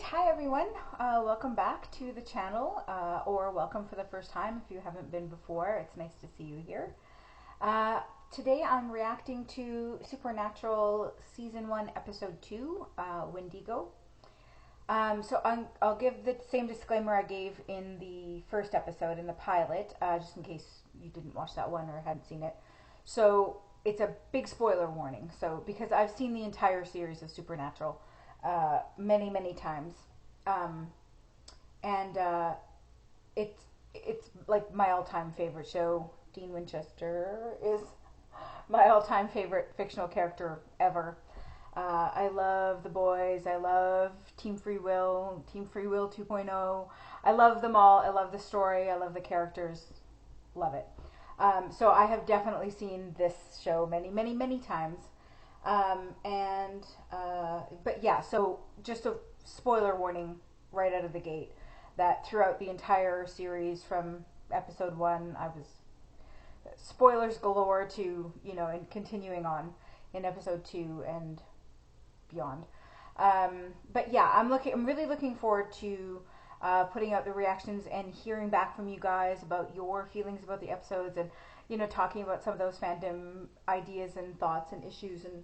Alright, hi everyone. Welcome back to the channel, or welcome for the first time if you haven't been before. It's nice to see you here. Today I'm reacting to Supernatural Season 1, Episode 2, Wendigo. I'll give the same disclaimer I gave in the first episode, in the pilot, just in case you didn't watch that one or hadn't seen it. So it's a big spoiler warning. So because I've seen the entire series of Supernatural many times, it's like my all-time favorite show. Dean Winchester is my all-time favorite fictional character ever. I love the boys. I love Team Free Will 2.0. I love them all. I love the story. I love the characters. Love it. So I have definitely seen this show many times. But yeah, so just a spoiler warning right out of the gate that throughout the entire series from episode 1, I was spoilers galore to, and continuing on in episode 2 and beyond. But yeah, I'm really looking forward to putting out the reactions and hearing back from you guys about your feelings about the episodes, and talking about some of those fandom ideas and thoughts and issues, and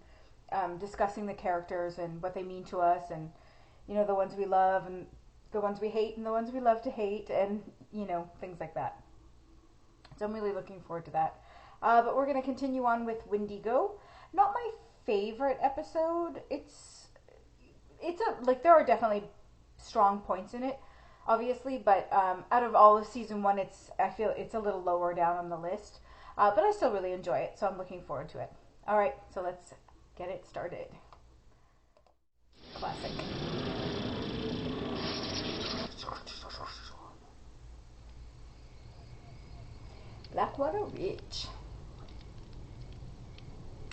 discussing the characters and what they mean to us, and the ones we love and the ones we hate and the ones we love to hate, and things like that. So I'm really looking forward to that. But we're going to continue on with Wendigo. Not my favorite episode. There are definitely strong points in it, obviously, but out of all of season 1, I feel it's a little lower down on the list. But I still really enjoy it, so I'm looking forward to it. All right, so let's get it started. Classic. Blackwater Ridge.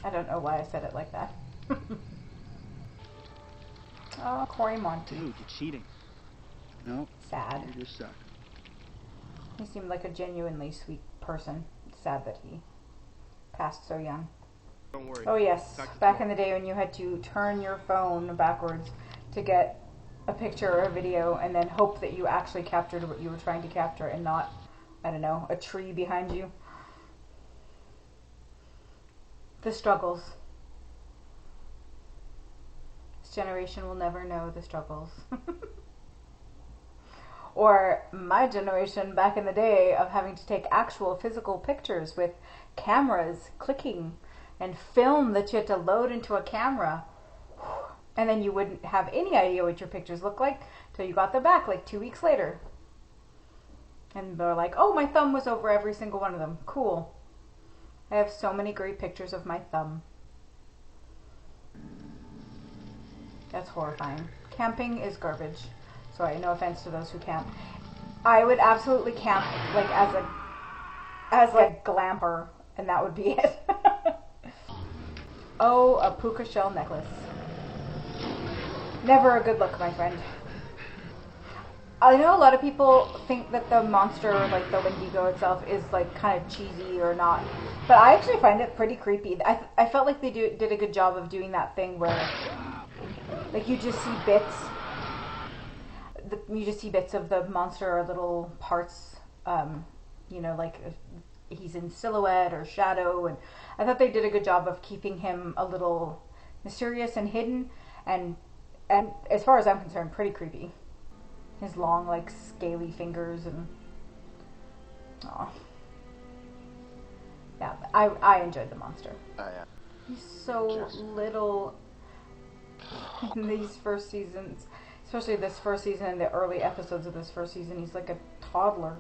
I don't know why I said it like that. Oh, Cory Monteith. Dude, you're cheating. No. Sad. You just suck. He seemed like a genuinely sweet person. Sad that he passed so young. Don't worry. Oh yes, back in the day when you had to turn your phone backwards to get a picture or a video and then hope that you actually captured what you were trying to capture and not, I don't know, a tree behind you. The struggles. This generation will never know the struggles. Or my generation back in the day of having to take actual physical pictures with cameras clicking and film that you had to load into a camera. And then you wouldn't have any idea what your pictures looked like till you got them back like 2 weeks later. And they're like, oh, my thumb was over every single one of them. Cool. I have so many great pictures of my thumb. That's horrifying. Camping is garbage. Sorry, no offense to those who camp. I would absolutely camp like as a glamper, and that would be it. Oh, a puka shell necklace. Never a good look, my friend. I know a lot of people think that the monster, like the Wendigo itself, is like kind of cheesy or not, but I actually find it pretty creepy. I felt like they did a good job of doing that thing where, like, you just see bits. You just see bits of the monster or little parts, like he's in silhouette or shadow, and I thought they did a good job of keeping him a little mysterious and hidden, and as far as I'm concerned, pretty creepy. His long, like, scaly fingers, and aw. Yeah, I enjoyed the monster. Oh, yeah. He's so little in these first seasons. Especially this first season and the early episodes of this first season. He's like a toddler.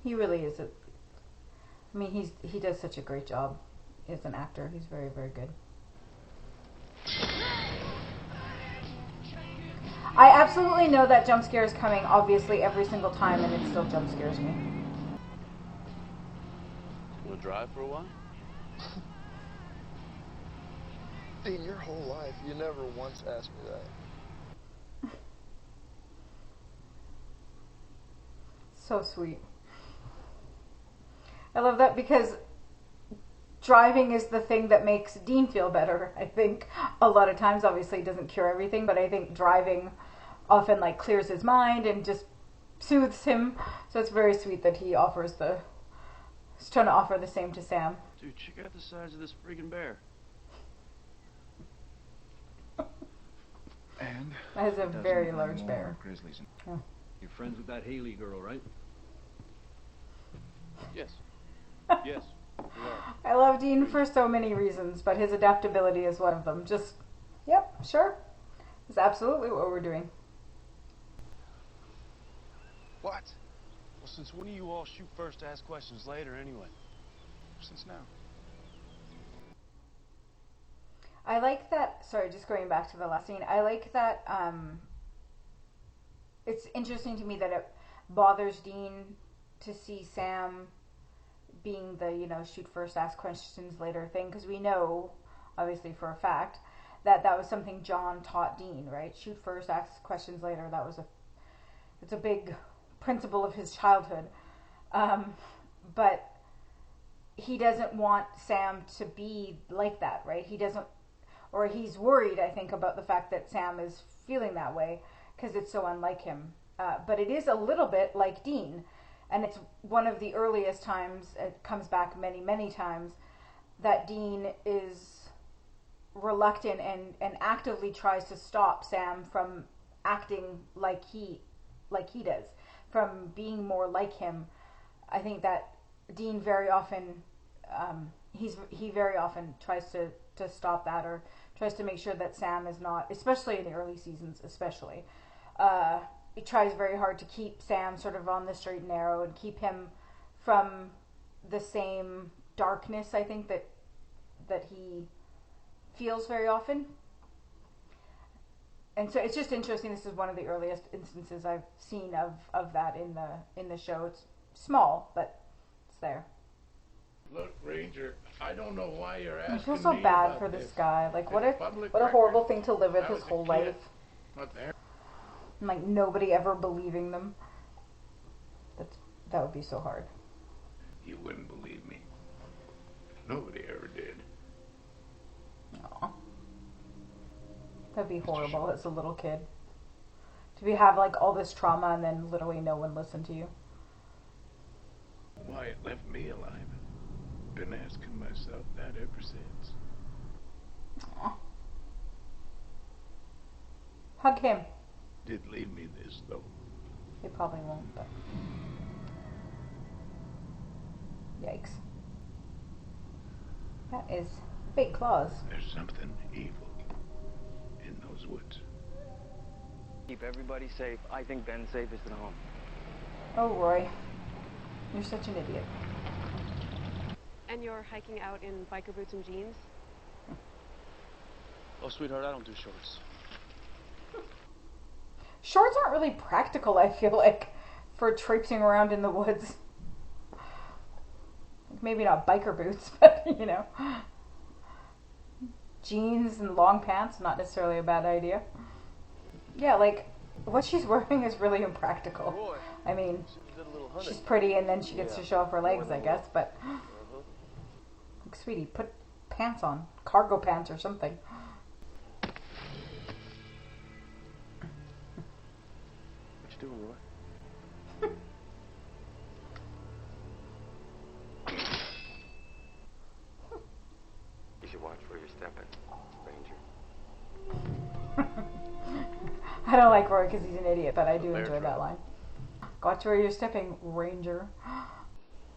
He really is. He does such a great job as an actor. He's very good. I absolutely know that jump scare is coming, obviously, every single time, and it still jump scares me. Want to drive for a while? In your whole life, you never once asked me that. So sweet. I love that because driving is the thing that makes Dean feel better. I think a lot of times, obviously, it doesn't cure everything, but I think driving often like clears his mind and just soothes him. So it's very sweet that he's trying to offer the same to Sam. Dude, check out the size of this friggin' bear. And That is a doesn't very find large more bear. Grizzlies. Oh. You're friends with that Haley girl, right? Yes. Yes. We are. I love Dean for so many reasons, but his adaptability is one of them. Just, yep, sure. It's absolutely what we're doing. What? Well, since when do you all shoot first, ask questions later anyway? Since now. I like that, sorry, just going back to the last scene, I like that, it's interesting to me that it bothers Dean to see Sam being the, shoot first, ask questions later thing, because we know, obviously for a fact, that was something John taught Dean, right? Shoot first, ask questions later. It's a big principle of his childhood. But he doesn't want Sam to be like that, right? He's worried, I think, about the fact that Sam is feeling that way because it's so unlike him. But it is a little bit like Dean. And it's one of the earliest times, it comes back many, many times, that Dean is reluctant and actively tries to stop Sam from acting like he does, from being more like him. I think that Dean very often, he very often tries to stop that, or tries to make sure that Sam is not, especially in the early seasons, especially. He tries very hard to keep Sam sort of on the straight and narrow and keep him from the same darkness, I think, that he feels very often. And so it's just interesting. This is one of the earliest instances I've seen of that in the show. It's small, but it's there. Look, Ranger, I don't know why you're I asking feel so me bad about for this guy. Like, what It's a public horrible record. thing to live with I his was a whole kid. life. Not there. And, like, nobody ever believing them. That would be so hard. You wouldn't believe me. Nobody ever did. Aw. That'd be horrible as a little kid. Have like all this trauma and then literally no one listened to you. Why it left me alive. Been asking myself that ever since. Aw. Hug him. Did leave me this, though. He probably won't, but... Yikes. That is big claws. There's something evil in those woods. Keep everybody safe. I think Ben's safest at home. Oh, Roy. You're such an idiot. And you're hiking out in biker boots and jeans? Oh, sweetheart, I don't do shorts. Shorts aren't really practical, I feel like, for traipsing around in the woods. Maybe not biker boots, but, jeans and long pants, not necessarily a bad idea. Yeah, like, what she's wearing is really impractical. Roy, I mean, did a little hunting. she's pretty and then she gets Yeah. to show off her legs, I guess, but... Like, sweetie, put pants on. Cargo pants or something. What you doing, Roy? You should watch where you're stepping, Ranger. I don't like Roy because he's an idiot, but I do Bear enjoy trap. that line. Watch where you're stepping, Ranger.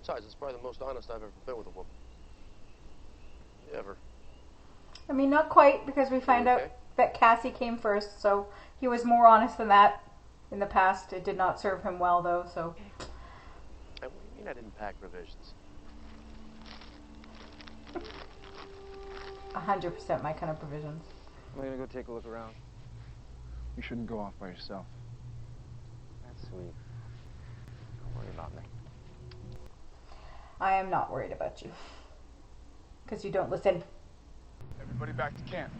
Besides, it's probably the most honest I've ever been with a woman. Ever. I mean, not quite, because we find out Okay. that Cassie came first, so he was more honest than that in the past. It did not serve him well, though, so... And what do you mean I didn't pack provisions? 100% my kind of provisions. I'm gonna go take a look around. You shouldn't go off by yourself. That's sweet. Don't worry about me. I am not worried about you. Because you don't listen. Everybody back to camp.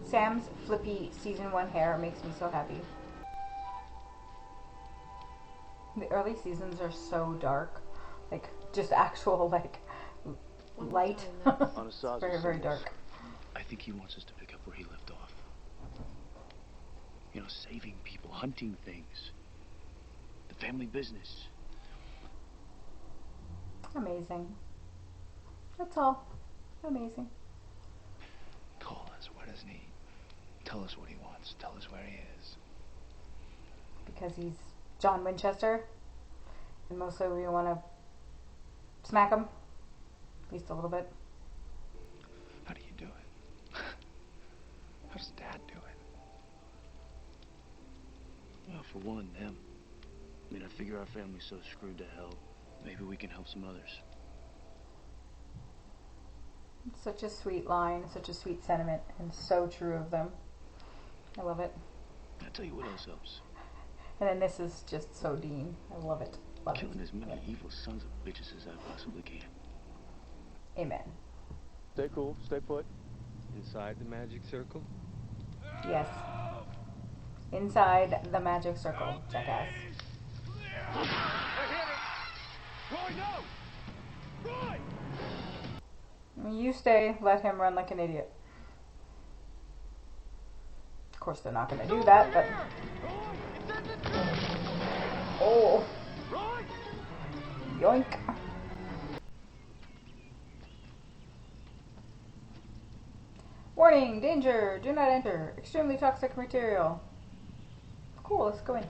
Sam's flippy season 1 hair makes me so happy. The early seasons are so dark. Like, just actual like One more light. time, On a Very, very dark. I think he wants us to pick up where he left off. You know, saving people, hunting things. The family business. Amazing. That's all. Amazing. Call us. What does he need? Tell us what he wants. Tell us where he is. Because he's John Winchester. And mostly we want to smack him. At least a little bit. How do you do it? How does Dad do it? Well, for one, them. I mean, I figure our family's so screwed to hell. Maybe we can help some others. It's such a sweet line, such a sweet sentiment, and so true of them. I love it. I'll tell you what else helps. And then this is just so Dean. I love it. Love Killing it. as many evil sons of bitches as I possibly can. Amen. Stay cool, stay put. Inside the magic circle. Yes. Inside the magic circle, jackass. You stay, let him run like an idiot. Of course they're not going to do that, but... Oh. Yoink. Warning, danger, do not enter. Extremely toxic material. Cool, let's go in.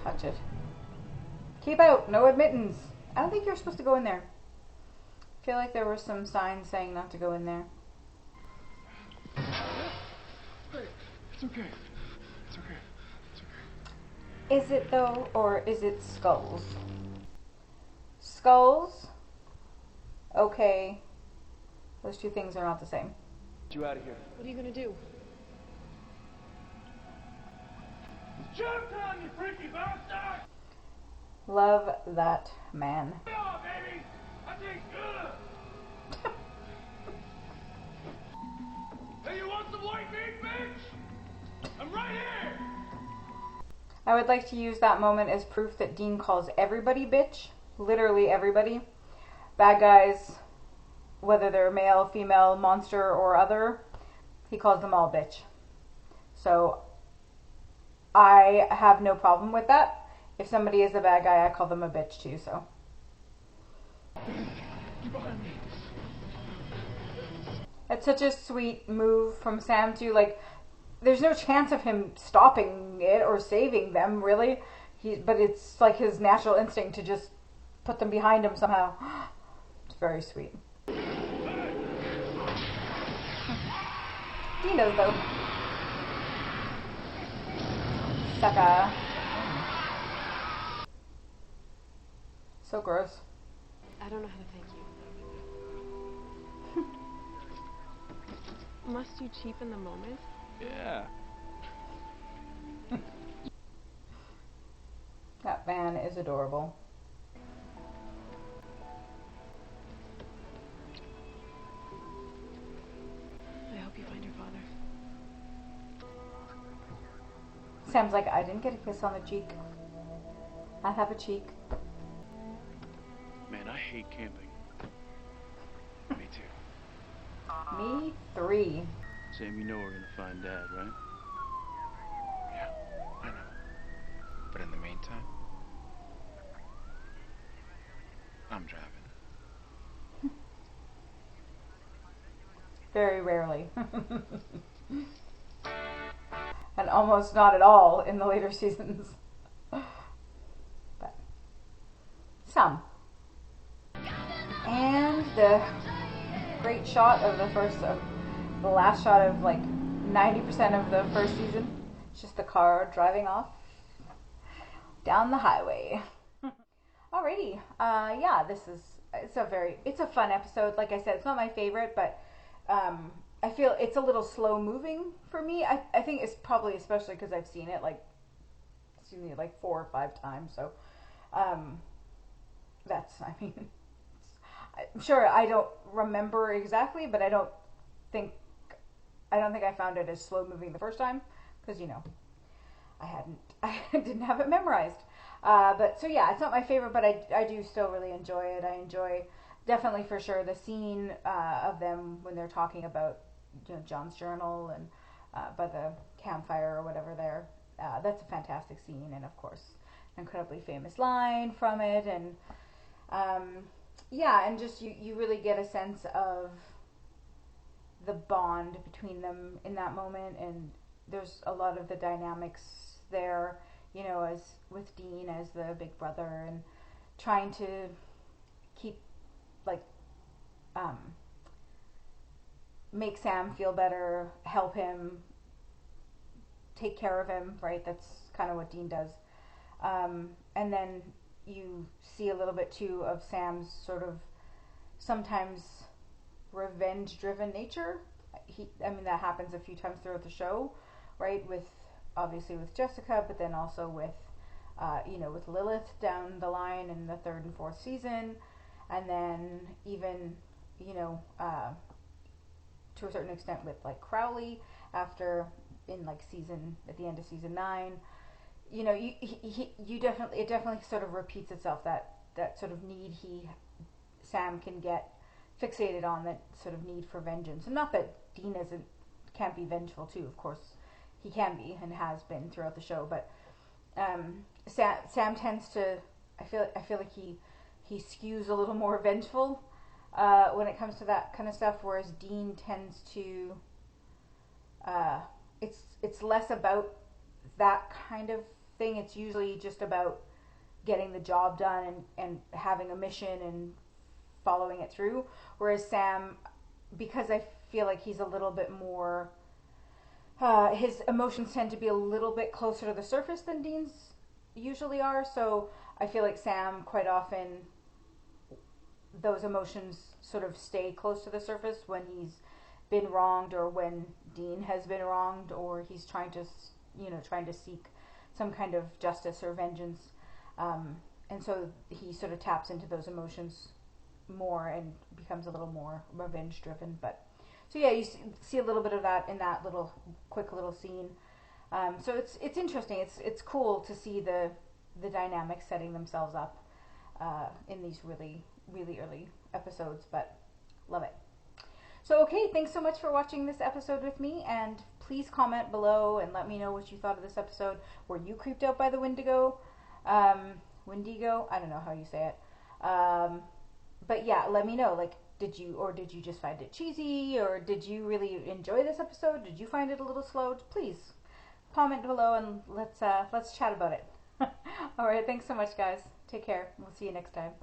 Touch it. Keep out, no admittance. I don't think you're supposed to go in there. I feel like there were some signs saying not to go in there. Hey, it's okay. It's okay. It's okay. Is it though, or is it skulls? Skulls? Okay. Those two things are not the same. Get you out of here. What are you gonna do? Showtime, you freaky bastard! Love that man. Oh, baby! I taste good! Hey, you want some white meat, bitch? I'm right here! I would like to use that moment as proof that Dean calls everybody bitch. Literally everybody. Bad guys, whether they're male, female, monster, or other, he calls them all bitch. So, I have no problem with that. If somebody is a bad guy, I call them a bitch too, so. It's such a sweet move from Sam to, like, there's no chance of him stopping it or saving them, really. But it's like his natural instinct to just put them behind him somehow. It's very sweet. He knows, though. Sucker. So gross. I don't know how to thank you. Must you cheapen the moment? Yeah. That man is adorable. I hope you find your father. Sam's like, I didn't get a kiss on the cheek. I have a cheek. Man, I hate camping. Me too. Me, 3. Sam, you know we're gonna find Dad, right? Yeah, I know. But in the meantime, I'm driving. Very rarely. And almost not at all in the later seasons. But some. And the great shot of the last shot of like 90% of the first season. It's just the car driving off down the highway. Alrighty. Yeah, it's a fun episode. Like I said, it's not my favorite, but I feel it's a little slow moving for me. I think it's probably especially because I've seen it like 4 or 5 times. So I'm sure I don't remember exactly, but I don't think I found it as slow moving the first time because I didn't have it memorized. But so yeah, it's not my favorite, but I do still really enjoy it. I enjoy definitely for sure the scene of them when they're talking about John's journal and by the campfire or whatever there. That's a fantastic scene, and of course an incredibly famous line from it, and yeah, and just you really get a sense of the bond between them in that moment, and there's a lot of the dynamics there, as with Dean as the big brother and trying to keep make Sam feel better, help him, take care of him, right? That's kind of what Dean does. And then you see a little bit too of Sam's sort of sometimes revenge-driven nature. That happens a few times throughout the show, right? Obviously with Jessica, but then also with with Lilith down the line in the 3rd and 4th season, and then even to a certain extent with Crowley after at the end of season 9. It definitely sort of repeats itself, that sort of need Sam can get fixated on, that sort of need for vengeance. And not that Dean can't be vengeful too, of course he can be and has been throughout the show, but Sam tends to, I feel like he skews a little more vengeful when it comes to that kind of stuff, whereas Dean tends to it's less about that kind of thing. It's usually just about getting the job done and having a mission and following it through, whereas Sam, because I feel like he's a little bit more his emotions tend to be a little bit closer to the surface than Dean's usually are, so I feel like Sam quite often, those emotions sort of stay close to the surface when he's been wronged, or when Dean has been wronged, or he's trying to seek some kind of justice or vengeance, and so he sort of taps into those emotions more and becomes a little more revenge driven. But so yeah, you see a little bit of that in that quick little scene. So it's interesting. It's cool to see the dynamics setting themselves up in these really, really early episodes, but love it. So okay, thanks so much for watching this episode with me, and please comment below and let me know what you thought of this episode. Were you creeped out by the Wendigo? Wendigo? I don't know how you say it. But yeah, let me know, did you just find it cheesy, or did you really enjoy this episode? Did you find it a little slow? Please comment below and let's chat about it. All right, thanks so much, guys. Take care. We'll see you next time.